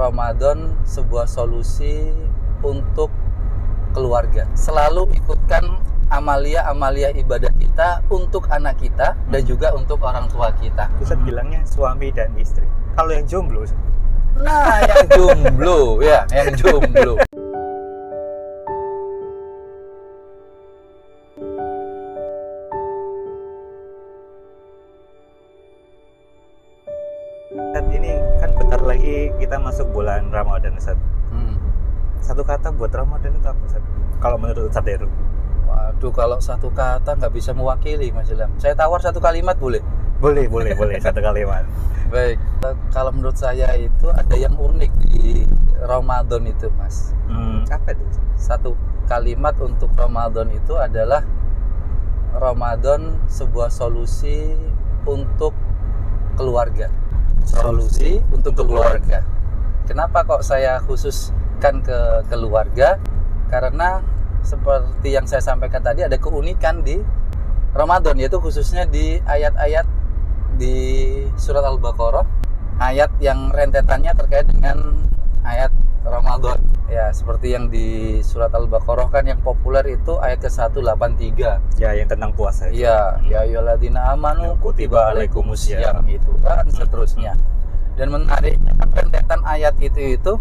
Ramadan sebuah solusi untuk keluarga. Selalu ikutkan amalia-amalia ibadah kita untuk anak kita dan juga untuk orang tua kita. Ustaz bilangnya suami dan istri. Kalau yang jomblo, Ustaz? Nah, yang jomblo ya, yang jomblo. Ustaz, ini kan bentar lagi kita masuk bulan Ramadan, Ustaz. Satu kata buat Ramadan itu apa, Ustaz? Kalau menurut Ustaz Heru? Waduh, kalau satu kata nggak bisa mewakili, Mas Ilham. Saya tawar satu kalimat boleh? Boleh satu kalimat. Baik, kalau menurut saya itu ada yang unik di Ramadan itu, Mas. Apa itu? Satu kalimat untuk Ramadan itu adalah Ramadan sebuah solusi untuk keluarga. Solusi untuk keluarga. Kenapa kok saya khususkan ke keluarga? Karena seperti yang saya sampaikan tadi, ada keunikan di Ramadan, yaitu khususnya di ayat-ayat di surat Al-Baqarah, ayat yang rentetannya terkait dengan ayat Ramadan. Ya, seperti yang di surat Al-Baqarah kan yang populer itu ayat ke-183. Ya, yang tentang puasa. Iya, ya ayyuhalladzina amanu kutiba alaikumusiyam itu kan seterusnya. Dan menariknya rentetan ayat itu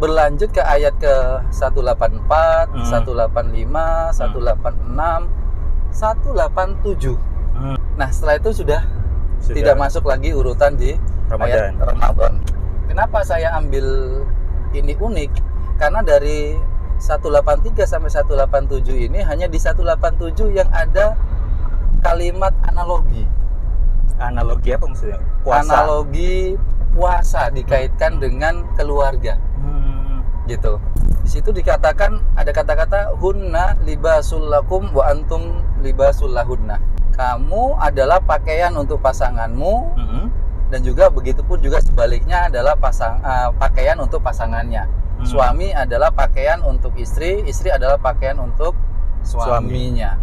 berlanjut ke ayat ke-184, 185, 186, 187. Nah, setelah itu sudah tidak masuk lagi urutan di ayat Ramadan. Kenapa saya ambil ini unik? Karena dari 183 sampai 187 ini hanya di 187 yang ada kalimat analogi. Analogi apa maksudnya? Puasa. Analogi puasa dikaitkan dengan keluarga. Gitu. Di situ dikatakan ada kata-kata hunna libasul lakum wa antum libasul lahunna. Kamu adalah pakaian untuk pasanganmu, dan juga begitupun juga sebaliknya adalah pakaian untuk pasangannya. Suami adalah pakaian untuk istri, istri adalah pakaian untuk suaminya.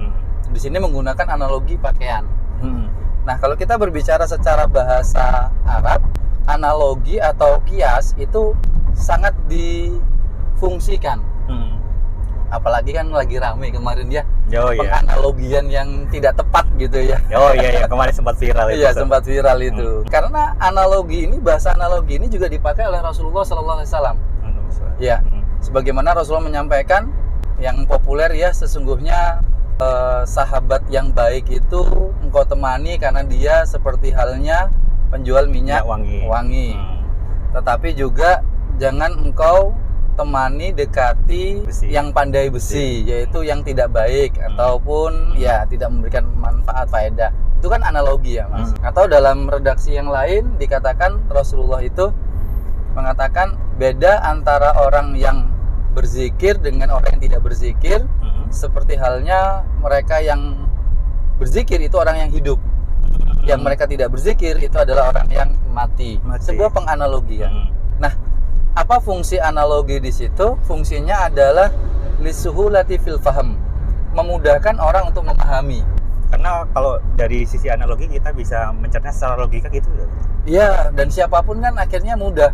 Di sini menggunakan analogi pakaian. Nah, kalau kita berbicara secara bahasa Arab, analogi atau kias itu sangat difungsikan. Apalagi kan lagi ramai kemarin ya, penganalogian yang tidak tepat gitu ya. Kemarin sempat viral itu. Iya, sempat viral itu. Karena analogi ini, bahasa analogi ini juga dipakai oleh Rasulullah SAW. Ya, sebagaimana Rasulullah menyampaikan yang populer ya, sesungguhnya sahabat yang baik itu engkau temani karena dia seperti halnya penjual minyak wangi. Tetapi juga jangan engkau temani dekati besi. Yang pandai besi, yaitu yang tidak baik ataupun ya tidak memberikan manfaat faedah. Itu kan analogi ya, Mas. Atau dalam redaksi yang lain dikatakan Rasulullah itu mengatakan beda antara orang yang berzikir dengan orang yang tidak berzikir. Seperti halnya mereka yang berzikir itu orang yang hidup. Yang mereka tidak berzikir itu adalah orang yang mati. Sebuah penganalogian. Nah, apa fungsi analogi di situ? Fungsinya adalah lisuhulati fil faham, memudahkan orang untuk memahami. Karena kalau dari sisi analogi kita bisa mencerna secara logika gitu. Iya, dan siapapun kan akhirnya mudah.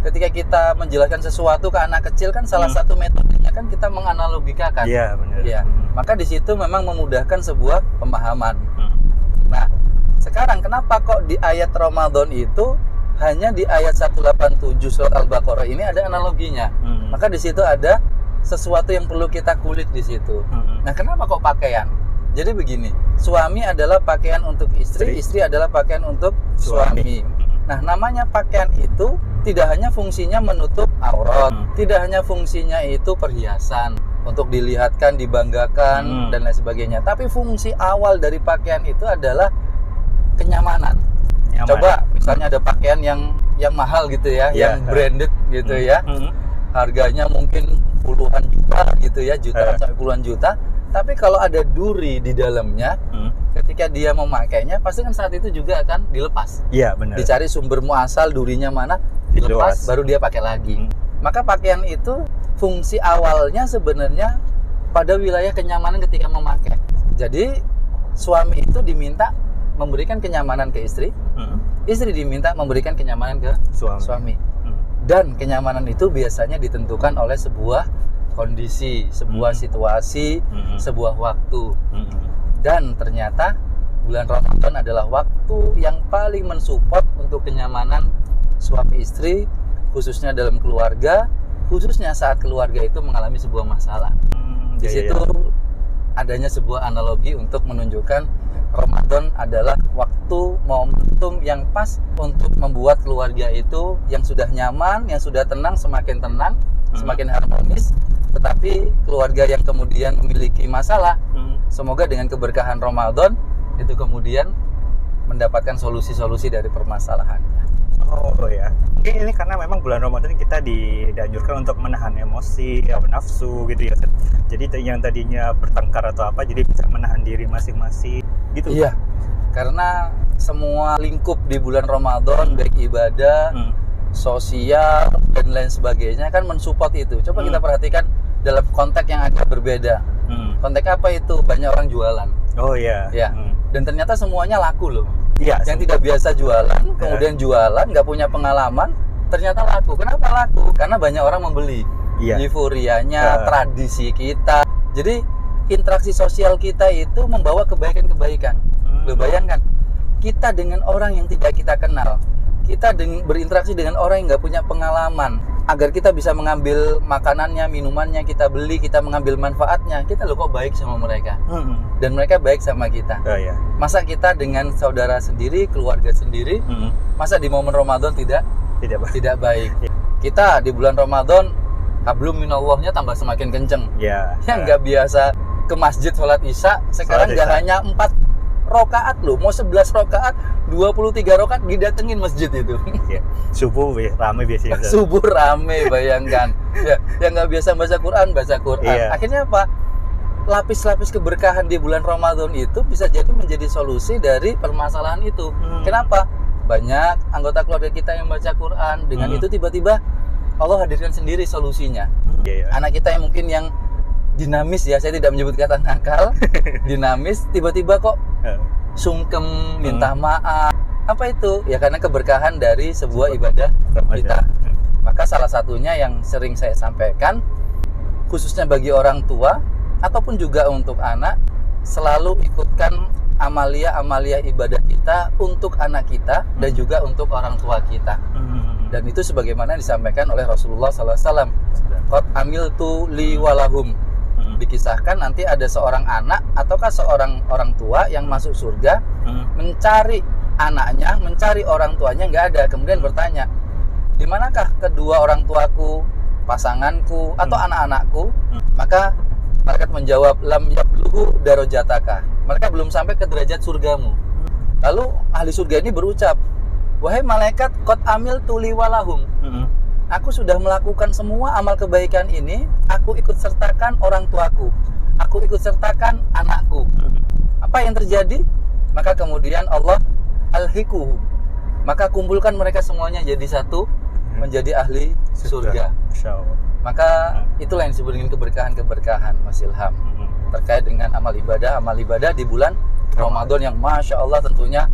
Ketika kita menjelaskan sesuatu ke anak kecil kan salah satu metodenya kan kita menganalogikakan. Iya, benar. Ya, maka di situ memang memudahkan sebuah pemahaman. Nah, sekarang kenapa kok di ayat Ramadan itu hanya di ayat 187 surat Al-Baqarah ini ada analoginya? Maka di situ ada sesuatu yang perlu kita kulik di situ. Nah, kenapa kok pakaian? Jadi begini, suami adalah pakaian untuk istri, istri adalah pakaian untuk suami. Nah, namanya pakaian itu tidak hanya fungsinya menutup aurat, tidak hanya fungsinya itu perhiasan untuk dilihatkan, dibanggakan dan lain sebagainya. Tapi fungsi awal dari pakaian itu adalah kenyamanan. Coba misalnya ada pakaian yang mahal gitu ya, yang branded gitu ya. Harganya mungkin puluhan juta gitu ya, jutaan sampai puluhan juta. Tapi kalau ada duri di dalamnya, ketika dia memakainya, pasti kan saat itu juga akan dilepas. Iya, benar. Dicari sumber muasal durinya mana, dilepas, baru dia pakai lagi. Maka pakaian itu fungsi awalnya sebenarnya pada wilayah kenyamanan ketika memakai. Jadi suami itu diminta memberikan kenyamanan ke istri, istri diminta memberikan kenyamanan ke suami. Dan kenyamanan itu biasanya ditentukan oleh sebuah kondisi, sebuah situasi, sebuah waktu. Dan ternyata bulan Ramadan adalah waktu yang paling mensupport untuk kenyamanan suami istri, khususnya dalam keluarga, khususnya saat keluarga itu mengalami sebuah masalah. Di situ adanya sebuah analogi untuk menunjukkan Ramadan adalah waktu momentum yang pas untuk membuat keluarga itu yang sudah nyaman, yang sudah tenang, semakin tenang, semakin harmonis. Tetapi keluarga yang kemudian memiliki masalah, semoga dengan keberkahan Ramadan itu kemudian mendapatkan solusi-solusi dari permasalahannya. Oh ya, mungkin ini karena memang bulan Ramadan kita dianjurkan untuk menahan emosi, nafsu gitu ya. Jadi yang tadinya bertengkar atau apa, jadi bisa menahan diri masing-masing gitu. Iya, karena semua lingkup di bulan Ramadan, baik ibadah, sosial, dan lain sebagainya kan mensupport itu. Coba kita perhatikan dalam konteks yang agak berbeda. Konteks apa itu? Banyak orang jualan. Oh iya. Ya. Dan ternyata semuanya laku loh. Iya. Yang tidak biasa jualan, kemudian jualan, nggak punya pengalaman, ternyata laku. Kenapa laku? Karena banyak orang membeli. Iya. Euforianya, tradisi kita. Jadi interaksi sosial kita itu membawa kebaikan-kebaikan. Lo bayangkan, kita dengan orang yang tidak kita kenal, kita berinteraksi dengan orang yang nggak punya pengalaman, agar kita bisa mengambil makanannya, minumannya, kita beli, kita mengambil manfaatnya, kita loh kok baik sama mereka. Dan mereka baik sama kita. Iya. Masa kita dengan saudara sendiri, keluarga sendiri, masa di momen Ramadan tidak baik. Kita di bulan Ramadan, hablum minallahnya tambah semakin kenceng. Iya. Yang nggak biasa ke masjid sholat isya, sekarang nggak hanya 4 rokaat loh, mau 11 rokaat, 23 rokaat didatengin masjid itu. Ya. Subuh rame biasanya. Subuh rame, bayangkan. Ya, yang nggak biasa baca Quran. Iya. Akhirnya apa? Lapis-lapis keberkahan di bulan Ramadan itu bisa jadi menjadi solusi dari permasalahan itu. Kenapa? Banyak anggota keluarga kita yang baca Quran, dengan itu tiba-tiba Allah hadirkan sendiri solusinya. Anak kita yang mungkin yang dinamis, ya, saya tidak menyebut kata nakal, dinamis, tiba-tiba kok sungkem, minta maaf. Apa itu? Ya karena keberkahan dari sebuah ibadah kita. Maka salah satunya yang sering saya sampaikan, khususnya bagi orang tua ataupun juga untuk anak, selalu ikutkan amalia-amalia ibadah kita untuk anak kita dan juga untuk orang tua kita. Dan itu sebagaimana disampaikan oleh Rasulullah SAW. Qad amiltu li walahum. Dikisahkan nanti ada seorang anak ataukah seorang orang tua yang masuk surga, mencari anaknya, mencari orang tuanya, nggak ada. Kemudian bertanya, di manakah kedua orang tuaku, pasanganku, atau anak-anakku? Maka malaikat menjawab, lam yablughu darajataka. Mereka belum sampai ke derajat surgamu. Lalu ahli surga ini berucap, wahai malaikat, qad amiltu li walahum. Aku sudah melakukan semua amal kebaikan ini, aku ikut sertakan orang tuaku, aku ikut sertakan anakku. Apa yang terjadi? Maka kemudian Allah alhiquhum, maka kumpulkan mereka semuanya jadi satu, menjadi ahli surga. Maka itulah yang disebut dengan keberkahan-keberkahan, Mas Ilham, terkait dengan amal ibadah di bulan Ramadan yang Masya Allah tentunya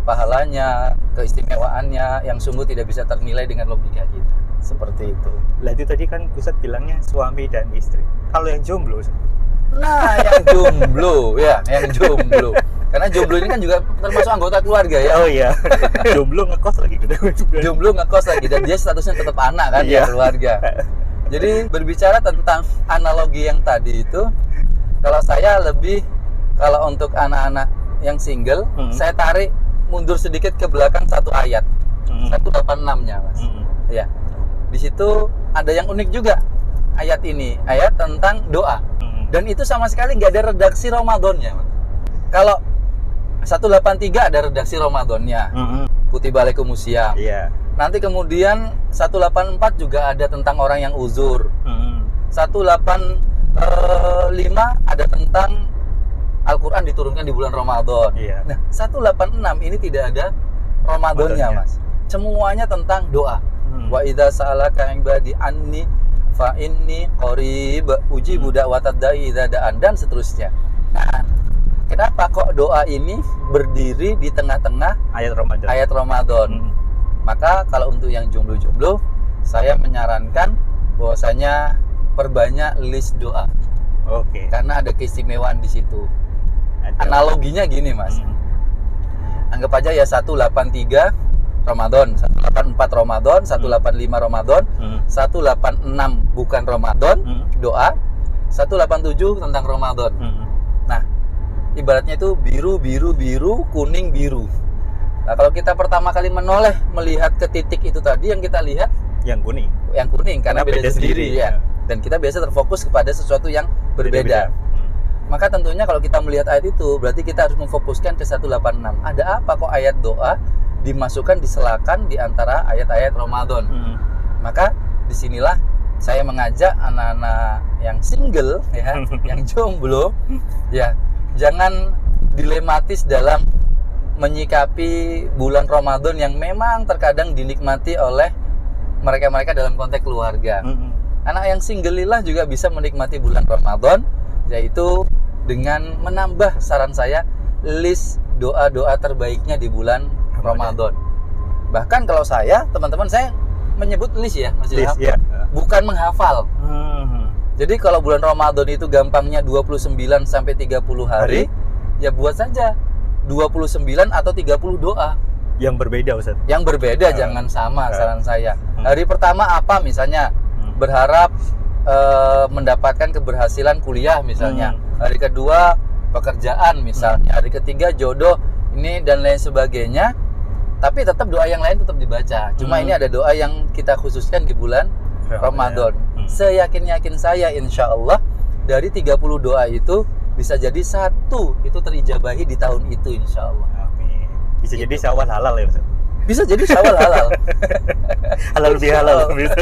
pahalanya, keistimewaannya yang sungguh tidak bisa ternilai dengan logika kita. Seperti itu. Lah itu tadi kan Ustadz bilangnya suami dan istri. Kalau yang jomblo? Nah, yang jomblo ya, yang jomblo. Karena jomblo ini kan juga termasuk anggota keluarga ya. Oh iya. Jomblo ngekos lagi gitu. Jomblo ngekos lagi dan dia statusnya tetap anak kan ya, keluarga. Jadi berbicara tentang analogi yang tadi itu, kalau saya lebih, kalau untuk anak-anak yang single, saya tarik mundur sedikit ke belakang satu ayat. 186-nya, Mas. Ya. Di situ ada yang unik juga ayat ini, ayat tentang doa. Dan itu sama sekali nggak ada redaksi Ramadannya. Kalau 183 ada redaksi Ramadannya. Kutiba alaikumusiyam. Nanti kemudian 184 juga ada tentang orang yang uzur. 185 ada tentang Al-Quran diturunkan di bulan Ramadan. Nah, 186 ini tidak ada Ramadannya, Mas. Semuanya tentang doa. Wa idza sa'alaka ibadi anni fa inni qarib ujibu da'watad da'i idza da'an, dan seterusnya. Nah, kenapa kok doa ini berdiri di tengah-tengah ayat Ramadan? Maka kalau untuk yang jomblo-jomblo, Makanya perbanyak list doa. Oke. Karena ada keistimewaan di situ. Analoginya gini, Mas. Anggap aja ya 183 Ramadan, 184 Ramadan, 185 Ramadan, 186 bukan Ramadan, doa, 187 tentang Ramadan. Nah, ibaratnya itu biru, biru, biru, kuning, biru. Nah, kalau kita pertama kali menoleh melihat ke titik itu tadi, yang kita lihat yang kuning karena beda sendiri ya. Dan kita biasa terfokus kepada sesuatu yang berbeda. Maka tentunya kalau kita melihat ayat itu, berarti kita harus memfokuskan ke 186. Ada apa kok ayat doa dimasukkan, diselakan di antara ayat-ayat Ramadan? Maka disinilah saya mengajak anak-anak yang single ya, yang jomblo ya, jangan dilematis dalam menyikapi bulan Ramadan yang memang terkadang dinikmati oleh mereka-mereka dalam konteks keluarga. Anak yang single juga bisa menikmati bulan Ramadan, yaitu dengan menambah, saran saya, list doa-doa terbaiknya di bulan Ramadan. Bahkan kalau saya, teman-teman, saya menyebut list ya, Mas Ilham, bukan menghafal. Jadi kalau bulan Ramadan itu gampangnya 29 sampai 30 hari, ya buat saja 29 atau 30 doa. Yang berbeda, Ustaz. Yang berbeda, jangan sama, saran saya. Hari pertama apa misalnya? Berharap mendapatkan keberhasilan kuliah misalnya. Hari kedua pekerjaan misalnya. Hari ketiga jodoh ini dan lain sebagainya. Tapi tetap doa yang lain tetap dibaca. Cuma ini ada doa yang kita khususkan di bulan Ramadan. Seyakin-yakin saya insya Allah dari 30 doa itu bisa jadi satu itu terijabahi di tahun itu insya Allah. Amin. Bisa jadi Syawal halal ya, Ustaz? Bisa jadi Syawal halal. Halal lebih halal bisa.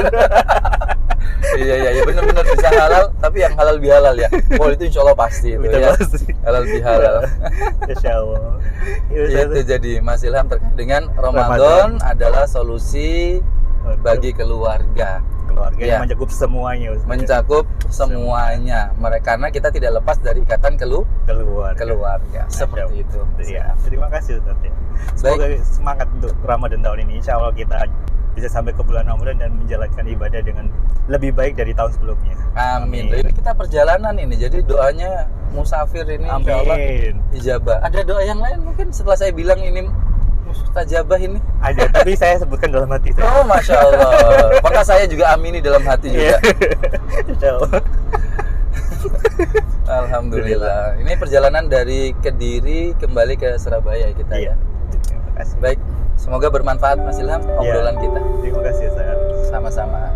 Iya benar-benar bisa halal, tapi yang halal bihalal ya. Oh itu insya Allah pasti itu ya. Halal bihalal. Insya Allah. Itu jadi Mas Ilham terkait dengan Ramadan adalah solusi bagi keluarga. Yang mencakup semuanya. Ustaz. Mencakup semuanya. Karena kita tidak lepas dari ikatan keluarga. Seperti itu. Ya. Terima kasih Ustaz ya. Semoga semangat untuk Ramadan tahun ini. Insya Allah kita bisa sampai ke bulan Ramadan dan menjalankan ibadah dengan lebih baik dari tahun sebelumnya. Amin. Ini kita perjalanan ini, jadi doanya musafir ini insya Allah ijabah. Ada doa yang lain mungkin setelah saya bilang ini mustajabah ini? Ada, tapi saya sebutkan dalam hati saya. Oh Masya Allah. Maka saya juga amini dalam hati juga. Insya Allah. Alhamdulillah. Ini perjalanan dari Kediri kembali ke Surabaya kita ya. Terima kasih. Baik. Semoga bermanfaat Mas Ilham obrolan kita. Terima kasih, Ustaz. Sama-sama.